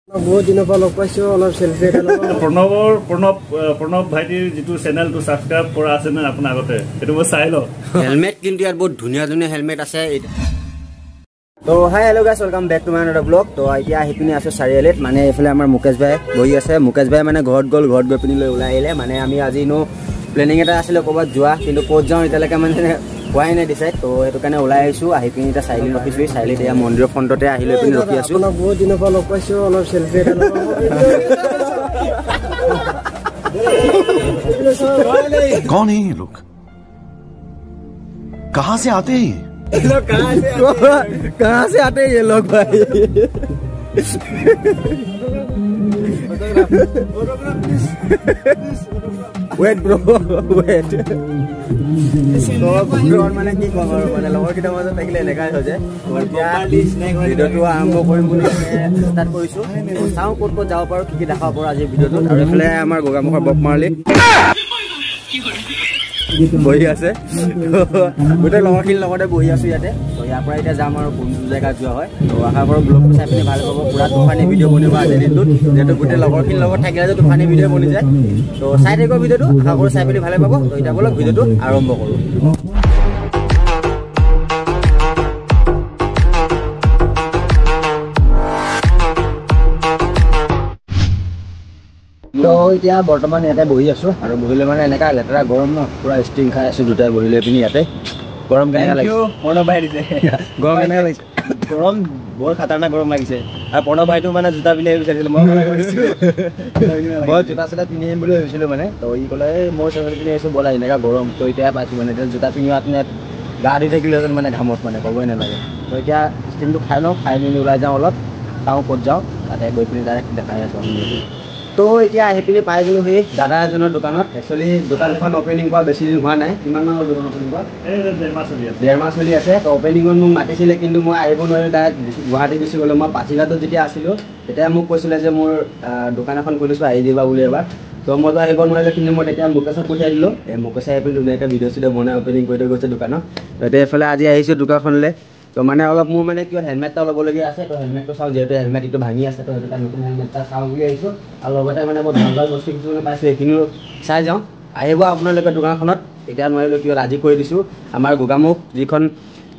বহুত দিনৰ পৰা লগ পাইছো অলপ সেলফি এটা লব প্ৰণৱ ভাইটিৰ যেটো চেনেল তো সাবস্ক্ৰাইব কৰা আছে না আপোন আগতে এটো মই চাই ল হেলমেট কিন্তু ইয়াত বহুত ধুনিয়া ধুনিয়া হেলমেট আছে তো hi hello guys welcome back to my another blog তো এতিয়া আহিপিনি আছে চাৰিআলিত মানে এফালে আমাৰ মুকেশ ভাই বহি আছে মুকেশ ভাই মানে ঘৰত গৈ পিনি লৈ ওলাই আহিলে মানে আমি আজি নো প্লেনিং এটা আছিল ক'বাত যোৱা কিন্তু ক'ত যাওঁ এতিয়ালৈকে মানে হোৱাই নাই ডিসাইড তো সেইটো কাৰণে ওলাই আহিছো আহিপিনি এটা চাৰিআলিত ৰখিছো চাৰিআলিত এয়া মন্দিৰৰ ফ্ৰণ্টতে আহি লৈ পিনি ৰখি আছো বহুত দিনৰ পৰা লগ পাইছো অলপ সেলফি এটা লব कौन है ये लोग कहां से आते हैं कहां से आते हैं ये लोग भाई wait bro wait तो ब्रोन माने की কম আৰু মানে লগৰ কিটা মাজত থাকিলে এনেকাই হৈ যায় ভিডিওটো আৰম্ভ কৰিম বুলি ষ্টাৰ্ট কৰিছো চাও ক'ত যাব পাৰো কি দেখাব পাৰো আজি ভিডিওটো আৰু এফালে আমাৰ গোগামুখৰ বক মাৰলি বহি আছে গোটেই লগৰখিনিৰ লগতে বহি আছো ইয়াতে তো ইয়াৰ পৰা এতিয়া যাম আৰু কোন জেগা যোৱা হয় তো আশা কৰো ব্লগটো চাই পিনি ভাল পাব পুৰা তুফানি ভিডিও বনিব আজিৰ দিনটোত যেহেতু গোটেই লগৰখিনিৰ লগত থাকিলে যে তুফানি ভিডিও বনি যায় তো চাই থাকিব ভিডিওটো আশা কৰো চাই পিনি ভালে পাব তো এতিয়া বলক ভিডিওটো আৰম্ভ কৰো তো এতিয়া বৰ্তমান ইয়াতে বহি আছো আৰু বহিলে মানে এনেকা লেতেৰা গৰম ন পুৰা ষ্টিং খাই আছো দুটাই বহিলে পিনি ইয়াতে গৰম কেনেকা লাগিছে প্ৰণৱ ভাই দিছে গৰম কেনেকা লাগিছে গৰম বৰ খাতাৰনাক গৰম লাগিছে আৰু প্ৰণৱ ভাইটো মানে জোতা পিন্ধি বিচাৰিছিল মই জোতা চোতা পিন্ধি আহিম বুলি ভাবিছিলো মানে তো ই ক'লে মই চেণ্ডেল পিন্ধি আহিছো ব'লা এনেকা গৰম তো এতিয়া পাইছো মানে এতিয়া জোতা পিন্ধি আপুনি গা ধুই থাকিলেহেঁতেন মানে ঘামত মানে ক'বই নালাগে তো এতিয়া ষ্টিংটো খাই লওঁ খাই মেলি ওলাই যাওঁ অলপ চাওঁ ক'ত যাওঁ তাতে গৈ পিনি ডাইৰেক্ট দেখাই আছোঁ তো এতিয়া আহি পিনি পাই গ'লো সেই দাদা এজনৰ দোকানত একচুৱেলি দোকানখন অপেনিং কৰা বেছি দিন হোৱা নাই কিমান মানৰ দোকান অপেনিং কৰা ডেৰ মাহ চলি আছে তো অপেনিঙত মোক মাতিছিলে কিন্তু মই আহিব নোৱাৰিলোঁ ডাইৰেক্ট গুৱাহাটী গুচি গ'লোঁ মই পাছিঘাটত যেতিয়া আছিলোঁ তেতিয়া মোক কৈছিলে যে মোৰ দোকান এখন খুলিছোঁ আহি দিবা বুলি এবাৰ তো মইতো আহিব নোৱাৰিলোঁ কিন্তু মই তেতিয়া মুকেশক পঠিয়াই দিলোঁ মুকেশে আহি পিনি ধুনীয়াকৈ ভিডিঅ' চিডিঅ' বনাই অপেনিং কৰি থৈ গৈছে দোকানত তো এতিয়া এইফালে আজি আহিছোঁ দোকানখনলৈ তো মানে অলপ মোৰ মানে কিয় হেলমেট এটা ল'বলগীয়া আছে তো হেলমেটটো চাওঁ যিহেতু হেলমেট এইটো ভাঙি আছে তো সেইটো নতুন হেলমেট এটা চাওঁ বুলি আহিছোঁ আৰু লগতে মানে মই ভাল ভাল বস্তু কিছুমান পাইছোঁ সেইখিনিও চাই যাওঁ আহিব আপোনালোকে দোকানখনত এতিয়া নোৱাৰিলোঁ কিয় আজি কৰি দিছোঁ আমাৰ গোগামুখ যিখন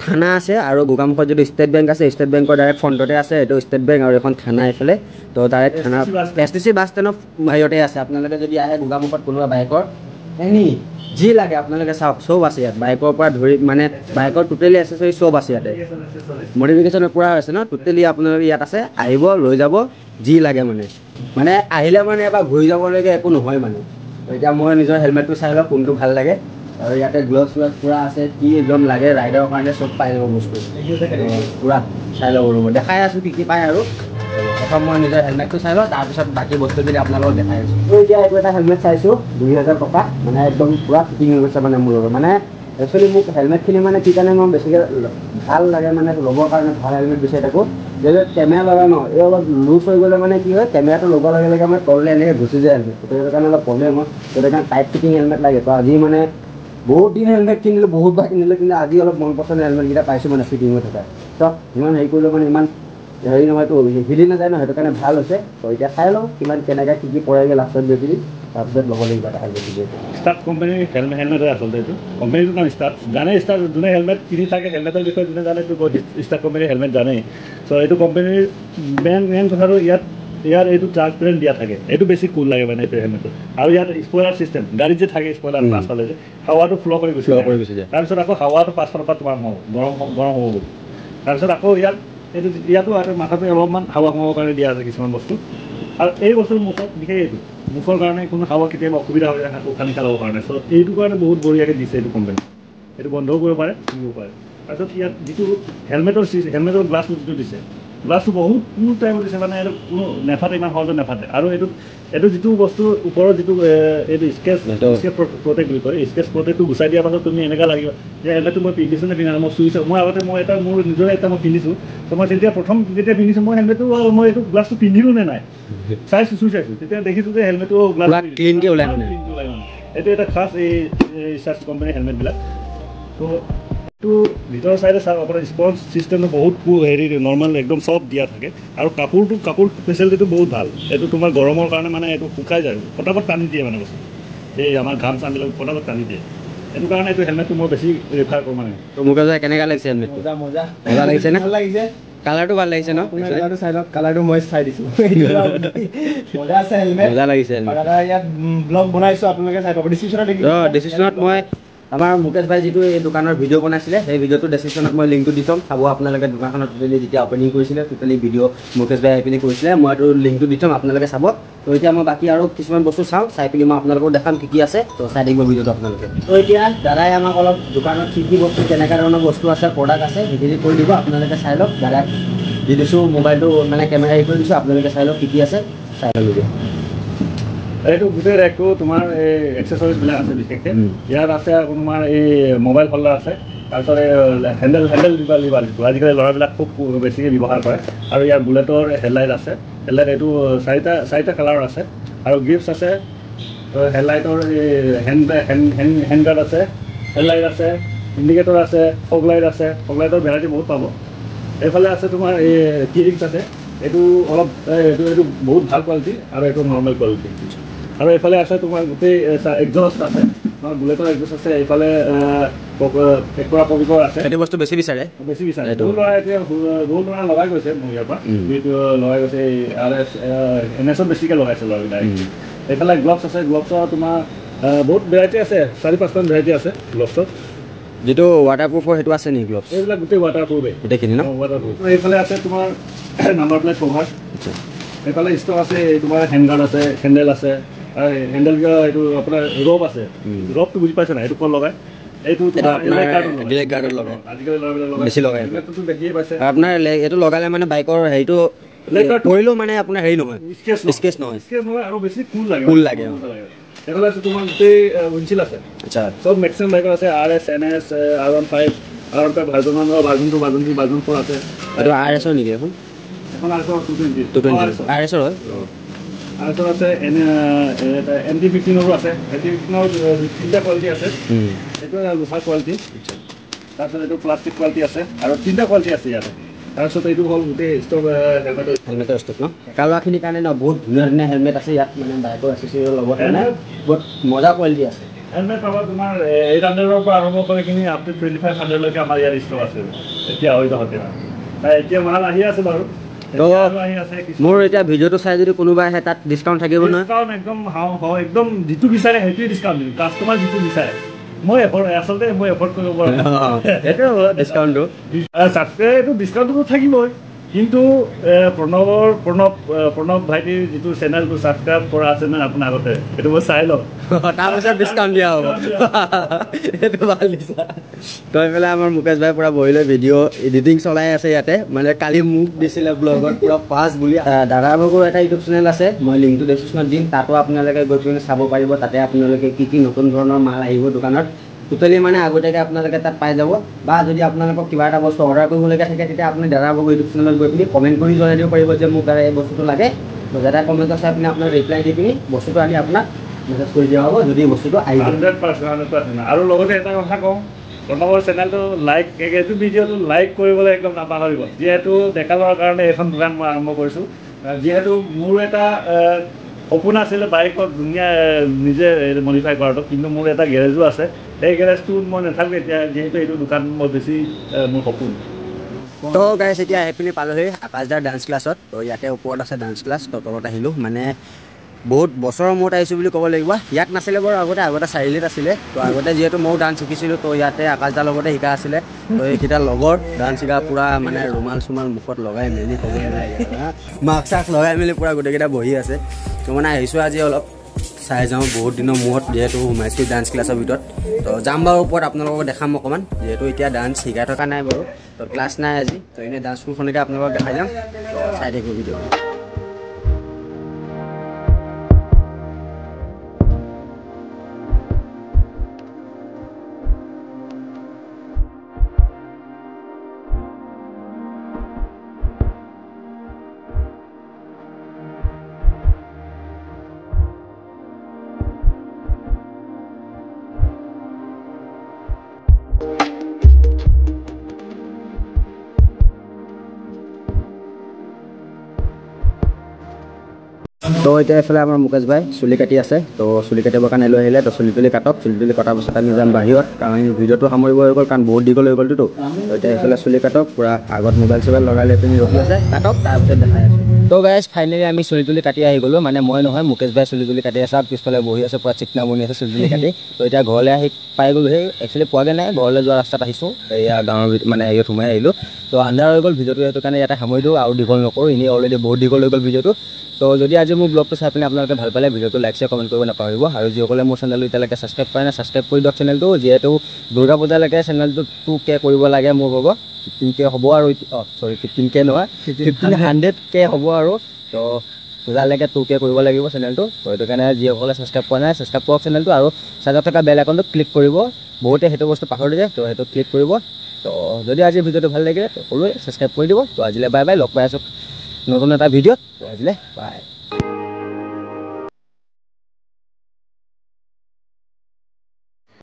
থানা আছে আৰু গোগামুখত যিটো ষ্টেট বেংক আছে ষ্টেট বেংকৰ ডাইৰেক্ট ফ্ৰণ্টতে আছে এইটো ষ্টেট বেংক আৰু এখন থানা এইফালে তো ডাইৰেক্ট থানা STC বাছ ষ্টেণ্ডৰ হেৰিয়তে আছে আপোনালোকে যদি আহে গোগামুখত কোনোবা বাইকৰ যি লাগে আপোনালোকে চাওক চব আছে ইয়াত বাইকৰ পৰা ধৰি মানে বাইকৰ টোটেলি এচেছৰি চব আছে ইয়াতে মডিফিকেশ্যনৰ পৰা আছে ন টোটেলি আপোনালোকে ইয়াত আছে আহিব লৈ যাব যি লাগে মানে আহিলে মানে এবাৰ ঘূৰি যাবলৈকে একো নহয় মানে এতিয়া মই নিজৰ হেলমেটটো চাই লওঁ কোনটো ভাল লাগে আৰু ইয়াতে গ্লভছ পুৰা আছে কি একদম লাগে ৰাইডাৰৰ কাৰণে চব পাই যাব বস্তু পুৰা চাই ল'ব মই দেখাই আছোঁ কি পায় আৰু প্ৰথম মই নিজৰ হেলমেটটো চাই লওঁ তাৰপিছত বাকী বস্তুখিনি আপোনালোকক দেখাই আছোঁ এতিয়া এইটো এটা হেলমেট চাইছোঁ 2000 টকা মানে একদম পুৰা ফিটিং হৈ গৈছে মানে মোৰ লগত মানে একচুৱেলি মোক হেলমেটখিনি মানে কি কাৰণে মই বেছিকৈ ভাল লাগে মানে ল'বৰ কাৰণে ভাল হেলমেট বিচাৰি থাকোঁ যেনে কেমেৰা লগা ন এই অলপ লুজ হৈ গ'লে মানে কি হয় কেমেৰাটো লগোৱাৰ লগে লগে মই তললৈ এনেকৈ গুচি যায় হেলমেট সেইটো কাৰণে অলপ প্ৰব্লেম হয় সেইটো কাৰণে টাইট ফিটিং হেলমেট লাগে তো আজি মানে বহুত দিন হেলমেট কিনিলোঁ বহুতবাৰ কিনিলোঁ কিন্তু আজি অলপ মন পচন্দ হেলমেটকেইটা পাইছোঁ মানে ফিটিং হৈ থকা তো ইমান হেৰি কৰিলোঁ মানে ইমান হেৰি নহয়তো হিলি নাযায় ন সেইটো কাৰণে ভাল হৈছে তো এতিয়া চাই লওঁ কিমান কেনেকৈ কি পৰেগৈ লাষ্টত গৈ পিনি তাৰপিছত ল'ব লাগিব এটা হেলমেট ষ্টাৰ্ট কোম্পানীৰ হেলমেট আচলতে এইটো কোম্পানীটোৰ নাম ষ্টাৰ্ট জানে ষ্টাৰ্ট যোনে হেলমেট কিনি থাকে হেলমেটৰ বিষয়ে যোনে জানে এইটো ষ্টাৰ্ট কোম্পানীৰ হেলমেট জানেই চ' এইটো কোম্পানীৰ মেইন কথাটো ইয়াৰ এইটো ট্ৰান্সপেৰেণ্ট দিয়া থাকে এইটো বেছি কুল লাগে মানে এইটো হেলমেটটো আৰু ইয়াত স্পইলাৰ চিষ্টেম গাড়ীত যে থাকে স্পইলাৰ পাছফালে যে হাৱাটো ফ্ল' কৰি গুচি যায় তাৰপিছত আকৌ হাৱাটো পাছফালৰ পৰা তোমাৰ গৰম হ'ব গ'ল তাৰপিছত আকৌ ইয়াতো আৰু মাথাটো অলপমান হাৱা সোমাবৰ কাৰণে দিয়া আছে কিছুমান বস্তু আৰু এই বস্তুৰ মুখত বিশেষ এইটো মুখৰ কাৰণে কোনো হাৱা কেতিয়াবা অসুবিধা হৈ যায় উশাহ নিশাহ ল'বৰ কাৰণে চ' এইটো কাৰণে বহুত বঢ়িয়াকৈ দিছে এইটো কোম্পানী এইটো বন্ধও কৰিব পাৰে কিনিব পাৰে তাৰপিছত ইয়াত যিটো হেলমেটৰ গ্লাছটো যিটো দিছে গ্লাছটো বহুত ফুল টাইম দিছে মানে এইটো কোনো নেফাটে ইমান সহজে নেফাটে আৰু এইটো যিটো বস্তু ওপৰত যিটো এইটো স্কেচ প্ৰটেক্ট বুলি কয় স্কেচ প্ৰটেক্টটো গুচাই দিয়াৰ পাছত তুমি এনেকুৱা লাগিব যে হেলমেটটো মই পিন্ধিছোঁ নে পিন্ধা মই চুইছোঁ মই আগতে মোৰ নিজৰে এটা মই পিন্ধিছোঁ তো মই যেতিয়া পিন্ধিছোঁ মই হেলমেটটো মই এইটো গ্লাছটো পিন্ধিলোঁ নে নাই চাইছোঁ তেতিয়া দেখিছোঁ যে হেলমেটটো গ্লাছ ক্লিনকৈ ওলাই মানে এইটো এটা খাছ এই ষ্টাৰ্ট কোম্পানীৰ হেলমেটবিলাক তো তো ভিতৰৰ চাইডে চাওক আপোনাৰ স্পঞ্জ চিষ্টেমটো বহুত হেৰি নৰ্মেল একদম চব দিয়া থাকে আৰু কাপোৰ ফেচিলিটিটো বহুত ভাল এইটো তোমাৰ গৰমৰ কাৰণে মানে এইটো শুকাই যায় ফটাফট টানি দিয়ে মানে বস্তু এই আমাৰ ঘাম চামবিলাক ফটাফট টানি দিয়ে এইটো কাৰণে এইটো হেলমেটটো মই বেছি ৰেফাৰ কৰোঁ মানে তো মোক কেনেকুৱা লাগিছে হেলমেটটো মজা মজা লাগিছে নে ভাল লাগিছে কালাৰটো ভাল লাগিছে ন কালাৰটো চাই লওক কালাৰটো মই চাই দিছোঁ মজা আছে হেলমেট মজা লাগিছে ইয়াত ব্লগ বনাইছোঁ আপোনালোকে চাই পাব ডিছক্ৰিপশ্যনত মই আমাৰ মুকেশ ভাই যিটো এই দোকানৰ ভিডিঅ' বনাইছিলে সেই ভিডিঅ'টো ডেছক্ৰিপশ্যনত মই লিংকটো দি থ'ম চাব আপোনালোকে দোকানখনত টোটেলি যেতিয়া অপেনিং কৰিছিলে টোটেলি ভিডিঅ' মুকেশ ভাই আহি কৰিছিলে মই এইটো লিংকটো দি থ'ম আপোনালোকে চাব তো এতিয়া মই বাকী আৰু কিছুমান বস্তু চাওঁ চাই পিনি মই আপোনালোকক দেখাম কি আছে তো চাই থাকিব ভিডিঅ'টো আপোনালোকে তো এতিয়া দাদাই আমাক অলপ দোকানত কি বস্তু কেনেকুৱা ধৰণৰ বস্তু আছে প্ৰডাক্ট আছে সেইখিনি কৰি দিব আপোনালোকে চাই লওক দাদাক দি দিছোঁ মোবাইলটো মানে কেমেৰা হেৰি কৰি দিছোঁ আপোনালোকে চাই লওক কি আছে চাই লওক ভিডিঅ' এইটো গোটেই ৰেকটো তোমাৰ এই এক্সেচৰিজবিলাক আছে বিশেষকৈ ইয়াত আছে তোমাৰ এই মোবাইল হোল্ডাৰ আছে তাৰপিছত হেণ্ডেল লিভাৰ আজিকালি ল'ৰাবিলাক খুব বেছিকৈ ব্যৱহাৰ কৰে আৰু ইয়াৰ বুলেটৰ হেডলাইট আছে হেডলাইট এইটো চাৰিটা কালাৰৰ আছে আৰু গিফ্টছ আছে হেডলাইটৰ এই হেণ্ড গাৰ্ড আছে হেডলাইট আছে ইণ্ডিকেটৰ আছে ফগ লাইট আছে ফগ লাইটৰ ভেৰাইটি বহুত পাব এইফালে আছে তোমাৰ এই কিৰিংছ আছে এইটো অলপ এইটো বহুত ভাল কোৱালিটি আৰু এইটো নৰ্মেল কোৱালিটি আৰু এইফালে আছে তোমাৰ গোটেই এক্সজষ্ট আছে তোমাৰ বুলেটৰ এক্সজষ্ট আছে এইফালে পেকৰা পবিকৰ আছে সেইটো বস্তু বেছি বিচাৰে বহু ল'ৰা এতিয়া বহু ল'ৰা লগাই গৈছে মোৰ ইয়াৰ পৰা যিটো লগাই গৈছে এই RS NS বেছিকৈ লগাইছে ল'ৰাবিলাক এইফালে গ্লভছ আছে গ্লভছৰ তোমাৰ বহুত ভেৰাইটি আছে 4-5টা ভেৰাইটি আছে গ্লভছৰ যিটো ৱাটাৰপ্ৰুফৰ সেইটো আছে নেকি গ্লভছ এইবিলাক গোটেই ৱাটাৰপ্ৰুফে গোটেইখিনি ন ৱাটাৰপ্ৰুফ এইফালে আছে তোমাৰ নাম্বাৰ প্লেট কভাৰ এইফালে ষ্টক আছে তোমাৰ হেণ্ডগাৰ্ড আছে হেণ্ডেল আছে আৰু হেণ্ডেল এইটো আপোনাৰ ৰব আছে ৰবটো বুজি পাইছে নাই এইটো ক'ত লগাই এইটো ডিলেক্ট গাৰ্ডত লগাই আজিকালি ল'ৰাবিলাক বেছি লগাই দেখিয়ে পাইছে আপোনাৰ এইটো লগালে মানে বাইকৰ হেৰিটো কৰিলেও মানে আপোনাৰ হেৰি নহয় স্কেচ নহয় আৰু বেছি কুল লাগে এইফালে আছে তোমাৰ গোটেই উইনচিল আছে আচ্ছা চব মেক্সিমাম বাইকৰ আছে RS NS R15 R15 version 1 version 2 version 3 version 4 আছে এইটো RS নেকি এখন এখন RS 220 RS হয় তাৰপিছত আছে MT-15ৰো আছে MT-15ৰ 3টা কোৱালিটি আছে এইটো লোহাৰ কোৱালিটি তাৰপিছত এইটো প্লাষ্টিক কোৱালিটি আছে আৰু 3টা কোৱালিটি আছে ইয়াতে তাৰপিছত এইটো হ'ল গোটেই ষ্টক হেলমেটৰ ষ্টক ন কাৰোবাখিনিৰ কাৰণে ন বহুত ধুনীয়া ধুনীয়া হেলমেট আছে ইয়াত মানে বাইকৰ এচেচৰিজৰ লগত মানে বহুত মজা কোৱালিটি আছে হেলমেট পাব তোমাৰ 800ৰ পৰা আৰম্ভ কৰি কিনি আপ টু 2500লৈকে আমাৰ ইয়াত ষ্টক আছে এতিয়া হৈ যাওঁতে এতিয়া মাল আহি আছে বাৰু মোৰ এতিয়া ভিডিঅ'টো চাই যদি কোনোবা আহে তাত ডিছকাউণ্ট থাকিব নহয় একদম একদম যিটো বিচাৰে সেইটোৱে ডিছকাউণ্ট দিম কাষ্টমাৰ যিটো বিচাৰে মই আচলতে মই এফৰ্ড কৰিব পাৰোঁ সেইটো ডিছকাউণ্টটো এইটো ডিছকাউণ্টটো থাকিবই কিন্তু প্ৰণৱ ভাইটিৰ যিটো চেনেলটো ছাবস্ক্ৰাইব কৰা আছে নহয় আপোনাৰ আগতে সেইটো মই চাই লওঁ তাৰপিছত ডিছকাউণ্ট দিয়া হ'ব সেইটো ভাল দিছা তই পেলাই আমাৰ মুকেশ ভাই পূৰা বহি লৈ ভিডিঅ' এডিটিং চলাই আছে ইয়াতে মানে কালি মোক দিছিলে ব্লগত পূৰা ফাষ্ট বুলি দাদাৰ ভাগৰ এটা ইউটিউব চেনেল আছে মই লিংকটো ডেছক্ৰিপশ্যনত দিম তাতো আপোনালোকে গৈ পিনে চাব পাৰিব তাতে আপোনালোকে কি নতুন ধৰণৰ মাল আহিব দোকানত টোটেলি মানে আগতীয়াকৈ আপোনালোকে তাত পাই যাব বা যদি আপোনালোকক কিবা এটা বস্তু অৰ্ডাৰ কৰিবলগীয়া থাকে তেতিয়া আপুনি দাদাৰ ভাগৰ ইউটিউব চেনেলত গৈ পিনি কমেণ্ট কৰি জনাই দিব পাৰিব যে মোক দাদা এই বস্তুটো লাগে তো দাদা কমেণ্টত চাই পিনি আপোনাৰ ৰিপ্লাই দি পিনি বস্তুটো আনি আপোনাক মেছেজ কৰি দিয়া হ'ব যদি বস্তুটো আহি 100% আৰু লগতে এটা কথা কওঁ প্ৰণৱৰ চেনেলটো লাইক এইটো ভিডিঅ'টো লাইক কৰিবলৈ একদম নাপাহৰিব যিহেতু ডেকা ল'ৰাৰ কাৰণে এইখন দোকান মই আৰম্ভ কৰিছোঁ যিহেতু মোৰ এটা সপোন আছিলে বাইকত ধুনীয়া নিজে মডিফাই কৰাটো কিন্তু মোৰ এটা গেৰেজো আছে সেই গেৰেজটোত মই নাথাকোঁ এতিয়া যিহেতু এইটো দোকান মই বেছি মোৰ সপোন তো গাইছ এতিয়া আহি পিনি পালোহি আকাশদাৰ ডান্স ক্লাছত তো ইয়াতে ওপৰত আছে ডান্স ক্লাছ তো তলত আহিলোঁ মানে বহুত বছৰৰ মূৰত আহিছোঁ বুলি ক'ব লাগিব ইয়াত নাছিলে বাৰু আগতে চাৰিআলিত আছিলে তো আগতে যিহেতু ময়ো ডান্স শিকিছিলোঁ তো ইয়াতে আকাশদাৰ লগতে শিকা আছিলে তো এইকেইটা লগৰ ডান্স শিকা পূৰা মানে ৰুমাল চুমাল মুখত লগাই মেলি ক'ব মাস্ক চাস্ক লগাই মেলি পূৰা গোটেইকেইটা বহি আছে তো মানে আহিছোঁ আজি অলপ চাই যাওঁ বহুত দিনৰ মূৰত যিহেতু সোমাইছোঁ ডান্স ক্লাছৰ ভিতৰত তো যাম বাৰু ওপৰত আপোনালোকক দেখাম অকণমান যিহেতু এতিয়া ডান্স শিকাই থকা নাই বাৰু তো ক্লাছ নাই আজি তো এনেই ডান্স স্কুলখনকে আপোনালোকক দেখাই যাম চাই থাকিব ভিডিঅ' তো এতিয়া এইফালে আমাৰ মুকেশ ভাই চুলি কাটি আছে তো চুলি কাটিবৰ কাৰণে লৈ আহিলে তো চুলি তুলি কাটক চুলি তুলি কটাৰ পাছত আমি যাম বাহিৰত কাৰণ ভিডিঅ'টো সামৰিব হৈ গ'ল কাৰণ বহুত দীঘল হৈ গ'লতো তো এতিয়া এইফালে চুলি কাটক পূৰা আগত মোবাইল চোবাইল লগাই লৈ পিনি ৰখি আছে কাটক তাৰপিছত দেখাই আছোঁ তো গাইজ ফাইনেলি আমি চুলি তুলি কাটি আহি গ'লোঁ মানে মই নহয় মুকেশ ভাই চুলি তুলি কাটি আছে আৰু পিছফালে বহি আছে পূৰা চিকনা বনি আছে চুলি তুলি কাটি তো এতিয়া ঘৰলৈ আহি পাই গ'লোঁ সেই একচুৱেলি পোৱাগৈ নাই ঘৰলৈ যোৱা ৰাস্তাত আহিছোঁ এয়া গাঁৱৰ মানে হেৰিত সোমাই আহিলোঁ তো আন্ধাৰ হৈ গ'ল ভিডিঅ'টো সেইটো কাৰণে ইয়াতে সামৰি দিওঁ আৰু দীঘল নকৰোঁ এনেই অলৰেডি বহুত দীঘল হৈ গ'ল ভিডিঅ'টো তো যদি আজি মোৰ ব্লগটো চাই পিনে আপোনালোকে ভাল পালে ভিডিঅ'টো লাইক শ্বেয়াৰ কমেণ্ট কৰিব নাপাহৰিব আৰু যিসকলে মোৰ চেনেলটো এতিয়ালৈকে ছাবস্ক্ৰাইব কৰা নাই ছাবস্ক্ৰাইব কৰি দিয়ক চেনেলটো যিহেতু দুৰ্গা পূজালৈকে চেনেলটো 2K কৰিব লাগে মোৰ হ'ব 15K হ'ব আৰু 15K নহয় 1500K হ'ব আৰু তো পূজালৈকে 2K কৰিব লাগিব চেনেলটো তো সেইটো কাৰণে যিসকলে ছাবস্ক্ৰাইব কৰা নাই ছাবস্ক্ৰাইব কৰক চেনেলটো আৰু চাইডত থকা বেল আইকনটো ক্লিক কৰিব বহুতে সেইটো বস্তু পাহৰি যায় তো সেইটো ক্লিক কৰিব তো যদি আজি ভিডিঅ'টো ভাল লাগিলে তো সকলোৱে ছাবস্ক্ৰাইব কৰি দিব তো আজিলৈ বাই বাই লগ পাই আছোঁ নতুন এটা ভিডিঅ'ত তো আজিলৈ বাই